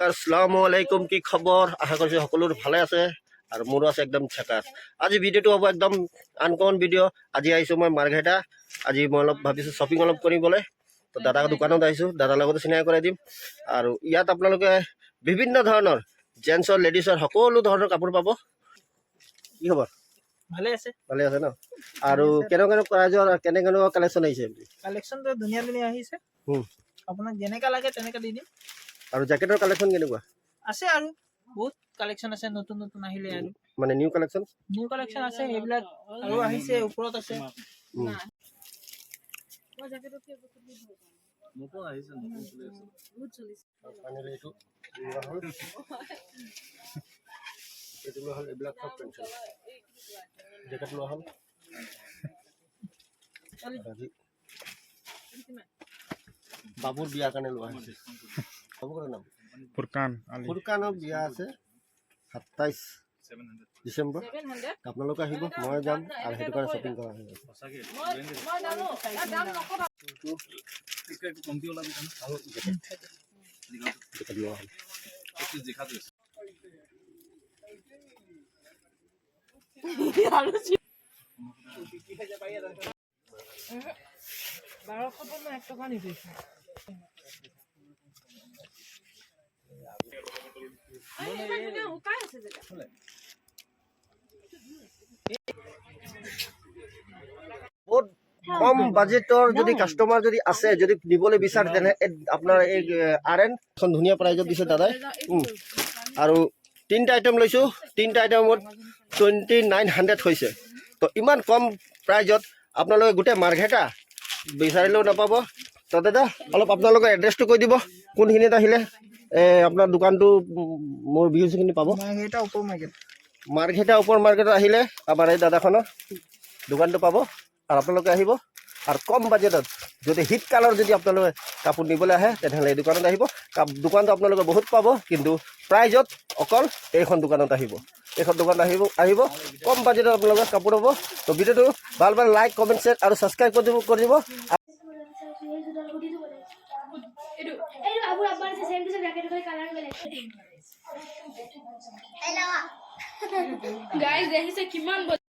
আসসালামু আলাইকুম, কি খবৰ? আশা কৰিছো সকলোৰে ভালে আছে আৰু মোৰো আছে একদম ঝাকাছ। আজি ভিডিঅ'টো হ'ব একদম আনকমন ভিডিঅ'। আজি আহিছোঁ মই মাৰ্ঘেটা। আজি মই অলপ ভাবিছোঁ শ্বপিং অলপ কৰিবলৈ, তো দাদাৰ দোকানত আহিছোঁ, দাদাৰ লগতো চিনাকি কৰাই দিম। আৰু ইয়াত আপোনালোকে বিভিন্ন ধৰণৰ জেন্টছৰ লেডিছৰ সকলো ধৰণৰ কাপোৰ পাব। কি খবৰ? ভালে আছে ন? আৰু কেনেকুৱা প্ৰাইজৰ কেনেকুৱা কালেকশ্যন আহিছে? কালেকশ্যনটো ধুনীয়া ধুনীয়া আহিছে, আপোনাক যেনেকা লাগে তেনেকা দি দিম। আৰু জেকেটৰ কালেকশ্যন কেনেকুৱা আছে? আৰু বহুত কালেকশ্যন আছে, নতুন নতুন আহিলে আৰু মানে নিউ কালেকশ্যন আছে, সেইবিলাক আৰু আহিছে, ওপৰত আছে। এইবিলাক চব পেঞ্চিল জেকেট লোৱা হ'ল। বাবুৰ বিয়াৰ কাৰণে লোৱা হৈছে। বাবুৰ নাম ফুৰকানৰ বিয়া আছে 27 ডিচেম্বৰ। আপোনালোকে আহিব, মই যাম আৰু সেইটো কাৰণে শ্বপিং কৰা হৈ বহুত কম বাজেটৰ যদি কাষ্টমাৰ যদি আছে, যদি নিবলৈ বিচাৰে, তেনে আপোনাৰ এই RN এখন ধুনীয়া প্ৰাইজত দিছে দাদাই। আৰু তিনিটা আইটেম লৈছোঁ, তিনিটা আইটেমত 2900 হৈছে। তো ইমান কম প্ৰাইজত আপোনালোকে গোটেই মাৰ্ঘেটা বিচাৰিলেও নাপাব। তো দাদা অলপ আপোনালোকৰ এড্ৰেছটো কৈ দিব, কোনখিনিত আহিলে আপোনাৰ দোকানটো মোৰ ভিউজখিনি পাব। মাৰ্ঘেটা ওপৰ মাৰ্কেটত আহিলে আমাৰ এই দাদাখনৰ দোকানটো পাব। আৰু আপোনালোকে আহিব, আৰু কম বাজেটত যদি হিট কালাৰ যদি আপোনালোকে কাপোৰ নিবলৈ আহে, তেনেহ'লে এই দোকানত আহিব। দোকানটো আপোনালোকে বহুত পাব, কিন্তু প্ৰাইজত অকল এইখন দোকানত আহিব। এইখন দোকানত আহিব কম বাজেটত আপোনালোকে কাপোৰ হ'ব। তো ভিডিঅ'টো ভাল লাইক, কমেণ্ট, শ্বেয়াৰ আৰু ছাবস্ক্ৰাইব কৰি দিব। Guys, there is a Kiman.